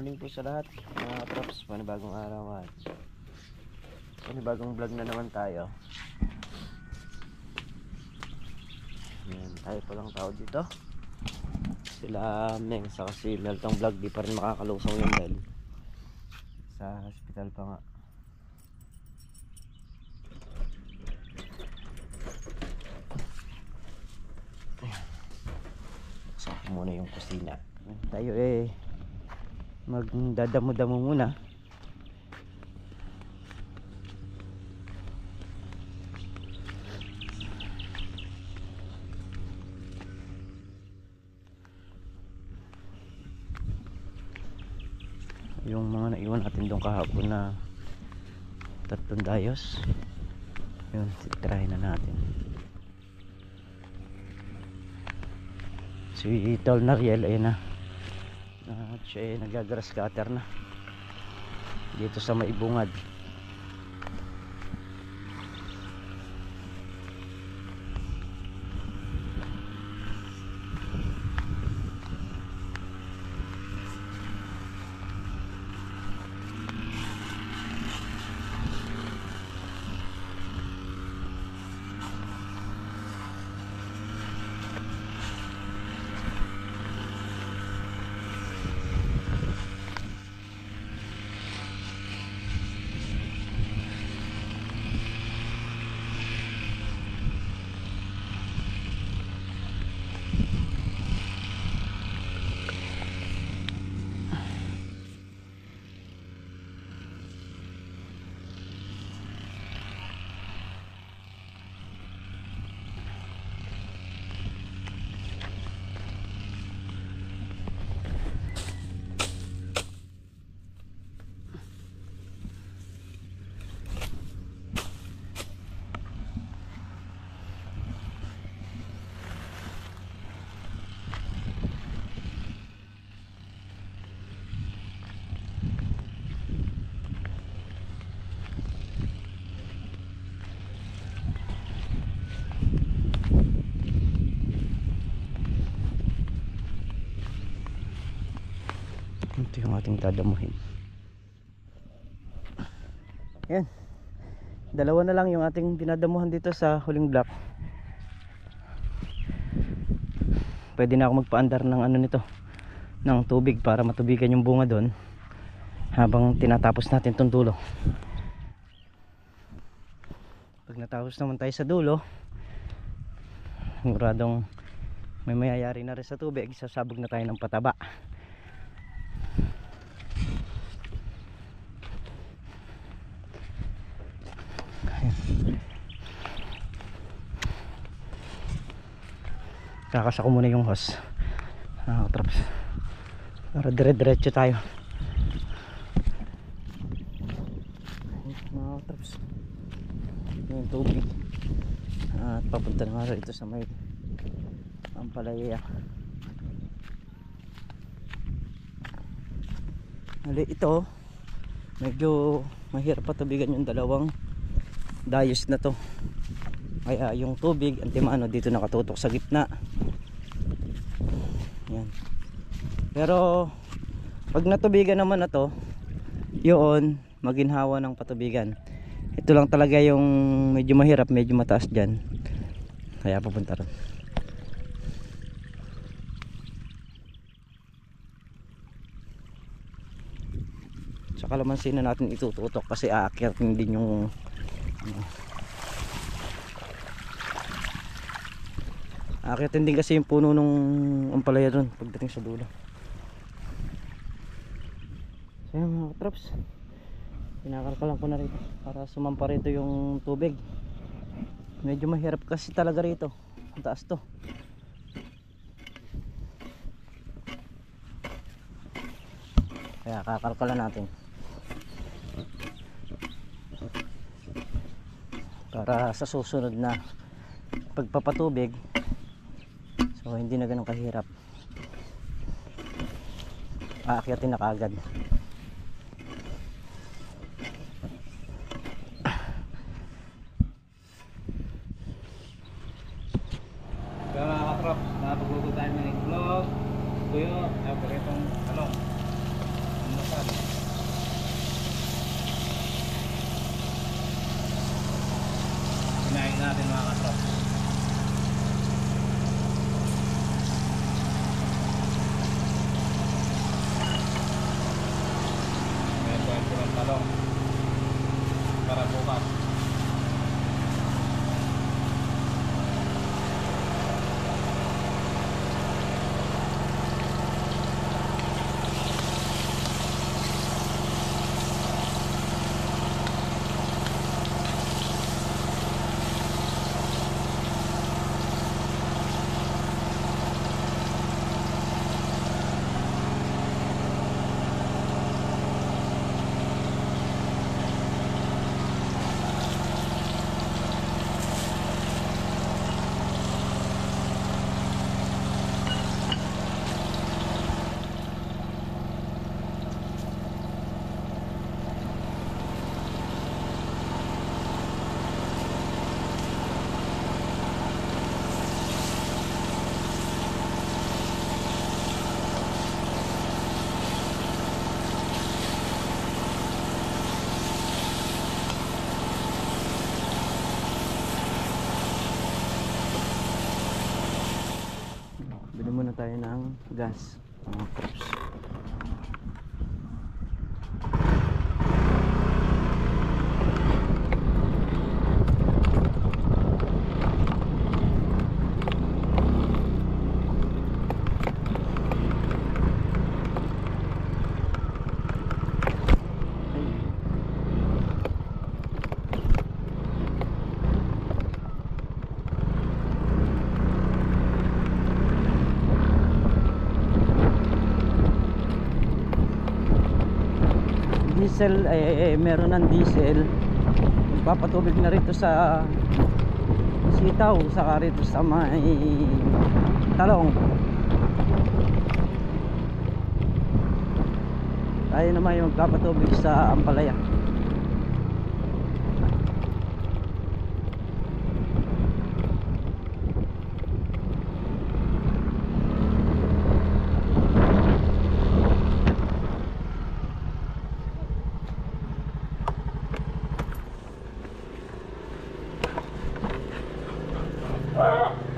morning po sa lahat mga katrops, panibagong araw at panibagong vlog na naman tayo. Yan, tayo pa lang tao dito. Sila Meng sa kasi laltang vlog di pa rin makakalusong yung dahil sa hospital pa nga. So muna yung kusina. Tayo magdadamo-damo muna. Yung mga naiwan natin doon kahapon na tatlong dayos, yun, try na natin. Si Tol Nariel ayun na, at siya ay nagagrass cutter na dito sa Maibungad. Ito yung ating dadamuhin. Yan, dalawa na lang yung ating dinadamuhan dito sa huling block. Pwede na ako magpaandar ng ano nito, ng tubig para matubigan yung bunga doon habang tinatapos natin tong dulo. Pag natapos naman tayo sa dulo, siguradong may mayayari na rin sa tubig, sasabog na tayo ng pataba. Kakasa ko muna yung hose traps para dire-diretso tayo mga traps. Yung tubig at papunta na nga ito sa may Ampalaya. Hali ito medyo mahirap patubigan yung dalawang dayos na to, kaya yung tubig antimano dito nakatutok sa gitna. Yan. Pero pag natubigan naman na to, yun maginhawa ng patubigan. Ito lang talaga yung medyo mahirap, medyo mataas dyan, kaya pupunta ron. Sa kalamansin na natin itututok kasi aakyatin din yung aakitin din kasi yung puno nung ampalaya doon pagdating sa dulo. So yan mga traps, pinakalkalan ko na rito para sumampa rito yung tubig. Medyo mahirap kasi talaga rito, ang taas to. Kaya kakalkalan natin para sa susunod na pagpapatubig, so hindi na ganun kahirap, aakyatin na kaagad. Kaya mga katrops, nakapagluto tayo ng itlog, tuyo, tapos itong talong. Hinahin natin mga katrop. May kwento ng talong para bukas. Bili muna tayo ng gas, mga crops. Diesel, meron ng diesel, papatubig na rito sa sitaw, saka rito sa may talong. Tayo naman yung magpapatubig sa ampalaya.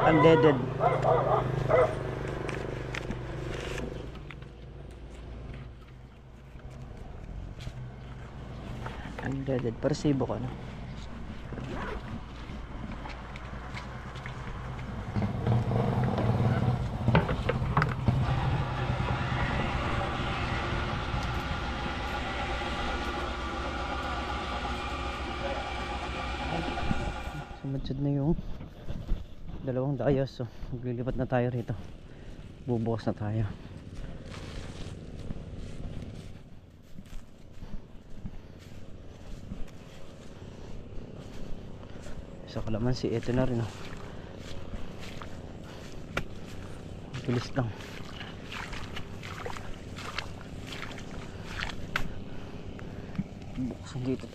Unleaded. Unleaded. Persibo ko na. Sumadsad na yung dalawang dayos, so maglilipat na tayo rito, bubukas na tayo. Sa kalamansi, ito na rin, oh. Bilis lang. Buksan dito.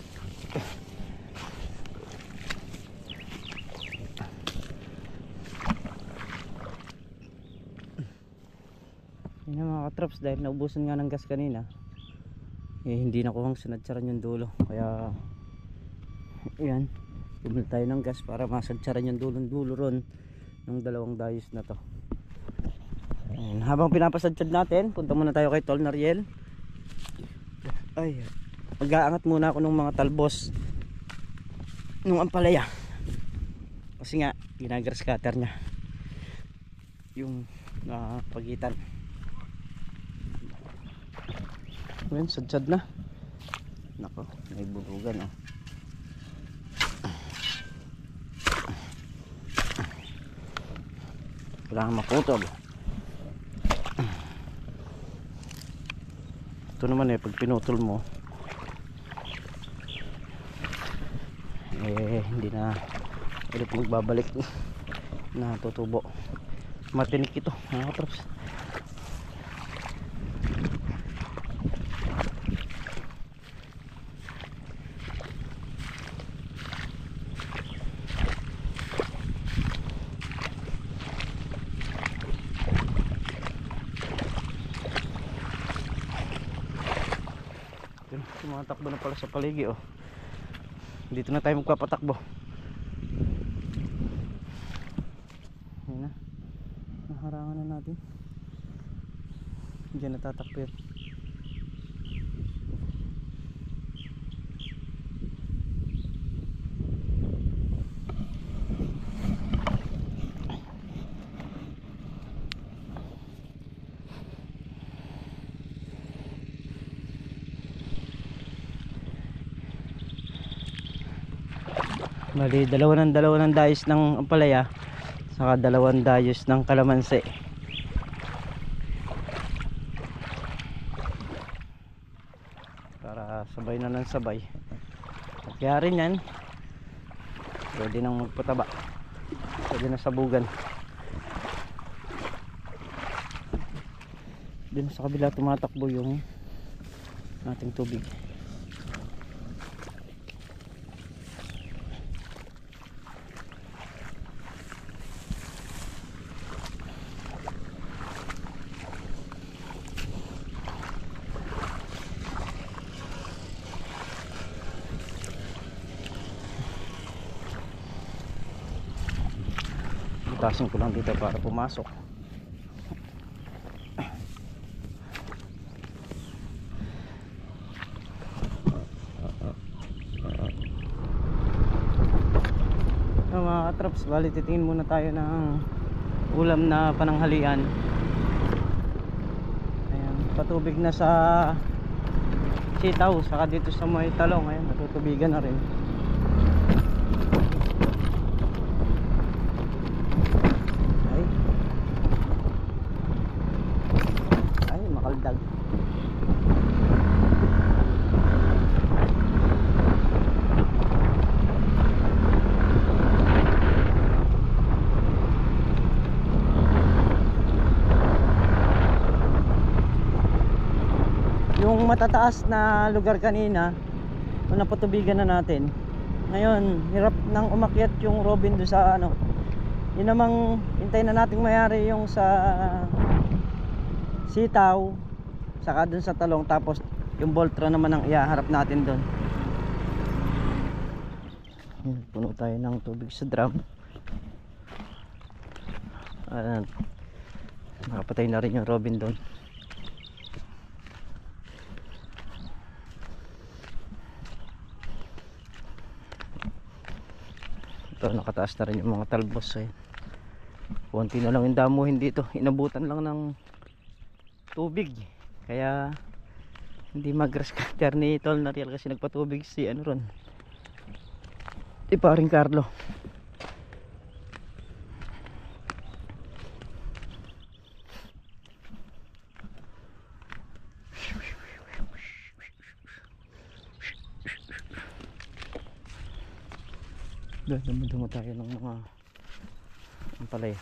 Yun mga katrops, dahil naubusan nga ng gas kanina, hindi na ko sinadsaran yung dulo, kaya ayan, bumili tayo ng gas para masadsaran yung dulo ron ng dalawang dayos na to. Ayan, habang pinapasadsad natin, punta muna tayo kay Tol Nariel. Ay, mag-aangat muna ako ng mga talbos nung ampalaya, kasi nga ginagrass cutter nya yung pagitan. Ngayon, sadsad na. Nako, may bulugan, oh. Kailangan maputol. Ito naman pag pinutol mo, hindi na ulit magbabalik na tutubo. Matinik ito, mga katrops. tumatakbo na pala sa paligid oh. Dito na tayo magpapatakbo. Ayun na, naharangan na natin. Diyan natatakbo yun. Bali, dalawa ng dayos ng ampalaya, saka 2 dayos ng kalamansi. Para sabay na ng sabay. At kaya rin yan, pwede nang magpataba, pwede na sabugan. Dun sa kabila tumatakbo yung ating tubig. Tasin ko lang dito para pumasok. Mga katraps, bali titingin muna tayo ng ulam na pananghalian. Ayan, patubig na sa sitaw, saka dito sa may talong. Ayan, natutubigan na rin. Makaldag. Yung matataas na lugar kanina, nung napatubigan na natin, ngayon hirap nang umakyat yung Robin doon sa ano. Yun namang hintay na nating mayari yung sa sitaw, saka dun sa talong, tapos yung Voltron naman ang iaharap natin dun. Puno tayo ng tubig sa drum. Nakapatay na rin yung Robin dun. Ito, nakataas na rin yung mga talbos. Konti na lang yung damuhin dito, inabutan lang ng tubig, kaya hindi mag-grass cutter ni Tol Nariel kasi nagpatubig si ano ron, paring Carlo. Dumo tayo ng mga ampalaya.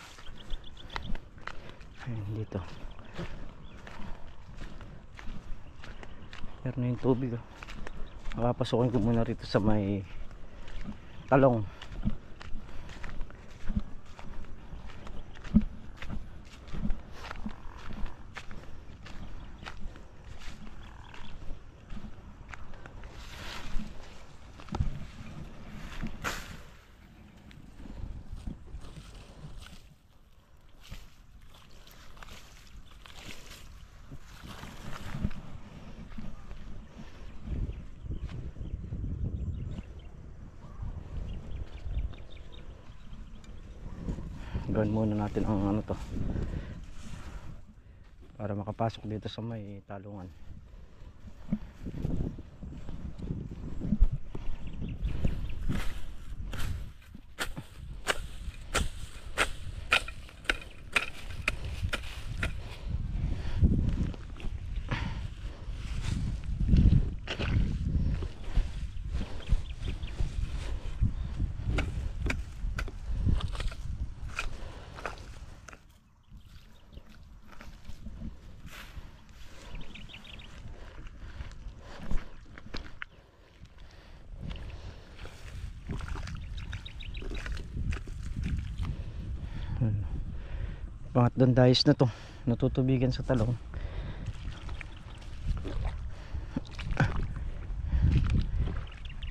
Ayun dito. Pero na yung tubig oh. Makapasukin ko muna rito sa may talong. Gawin muna natin ang ano to para makapasok dito sa may talungan. Pangatlong dayos na to, natutubigan sa talong.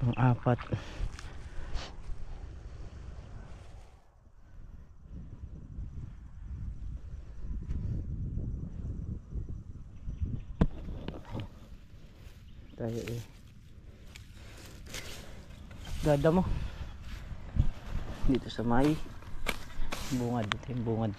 Ang apat. Tayo gada mo dito sa may bungad. Dito yung bungad.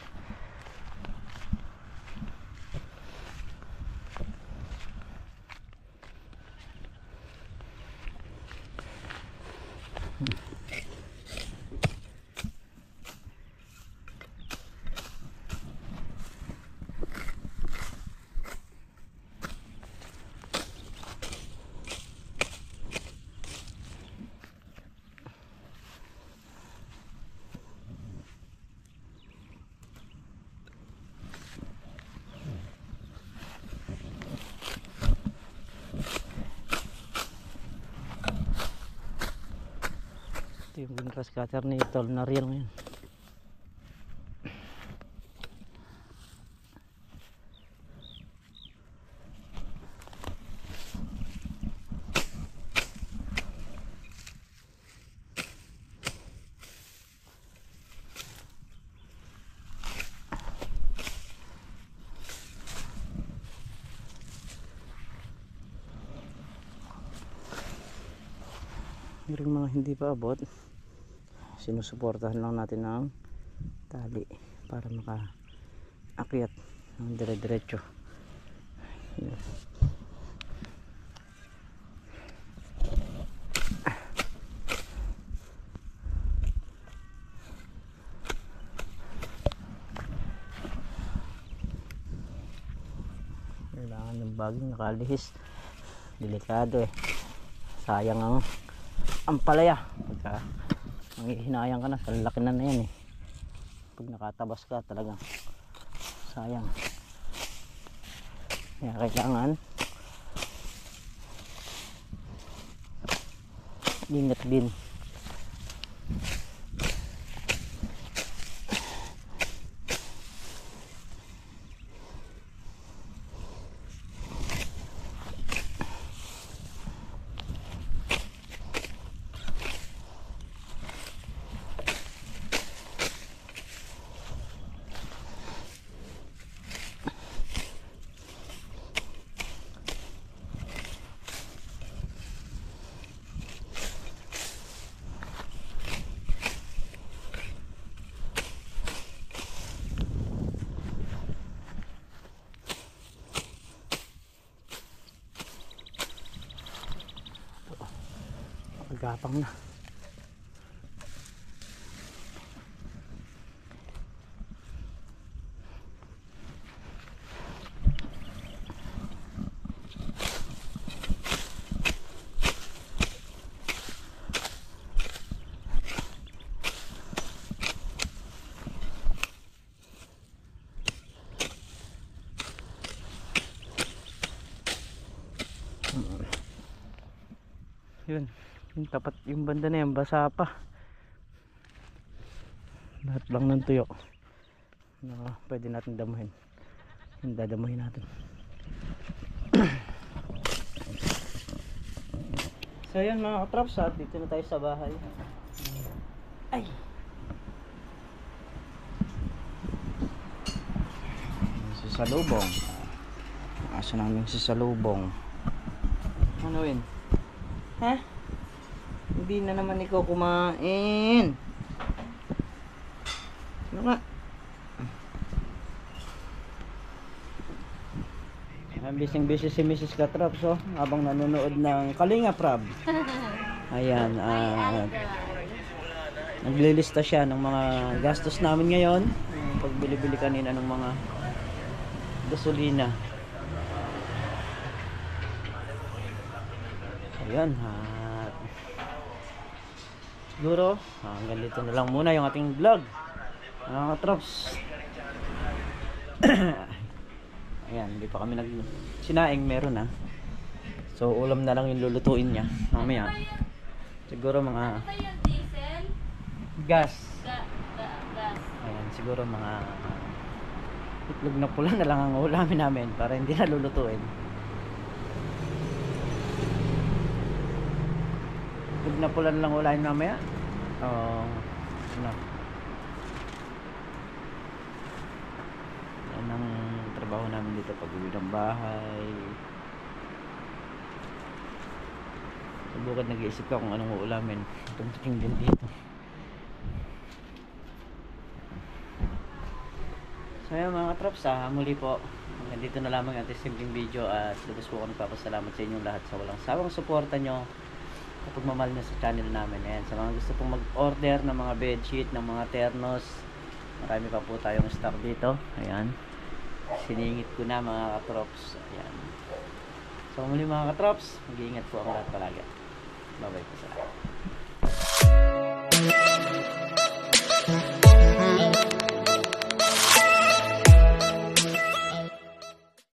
Ito yung green grass cutter ni Tol na real ngayon. Yung mga hindi pa abot, sinusuportahan lang natin ng tali para maka-akyat ng dire-diretso. Yan. Kailangan ng baging nakalihis, delikado sayang ang palaya pagka manghihinayang ka na, kalaki na yan pag nakatabas ka talagang sayang. Kaya kailangan ingat din. Gapang na. Yun. Yung tapat yung banda na yan basa pa, lahat lang ng tuyo na pwede natin damuhin. Yung dadamuhin natin. So yan mga katraps, dito na tayo sa bahay. Ay, sasalubong. Asa namin sasalubong. Ano yun? Ha? Hindi na naman ikaw kumain. Ano nga? Bising-busy si Mrs. Katraps habang nanonood ng Kalinga Prab. Ayan, naglilista siya ng mga gastos namin ngayon. Pagbili-bili kanina ng mga gasolina. Ayan, siguro hanggang dito na lang muna yung ating vlog mga katrops. Ayan, hindi pa kami sinaing, meron so ulam na lang yung lulutuin niya mamaya. Siguro mga gas. Ayan, siguro mga itlog na pula na lang ang ulamin namin para hindi na lulutuin. Pag napulan lang ulahin mamaya. Ano. Yan ang trabaho namin dito pag uwi ng bahay. Sa bukid nag-iisip ka kung anong uulamin. Tuntuking din dito. So yun mga katrops, muli po hanggang dito na lamang ang ating simpleng video at lubos po kami papasalamat sa inyong lahat sa walang sawang suporta nyo at pagmamahal nyo sa channel namin. Ayan, sa mga gusto pong mag-order ng mga bedsheet, ng mga ternos, marami pa po tayong stock dito. Ayan, siningit ko na mga katrops. Ayan. So muli mga katrops, mag-iingat po ang lahat palagi. Bye bye po sa lahat.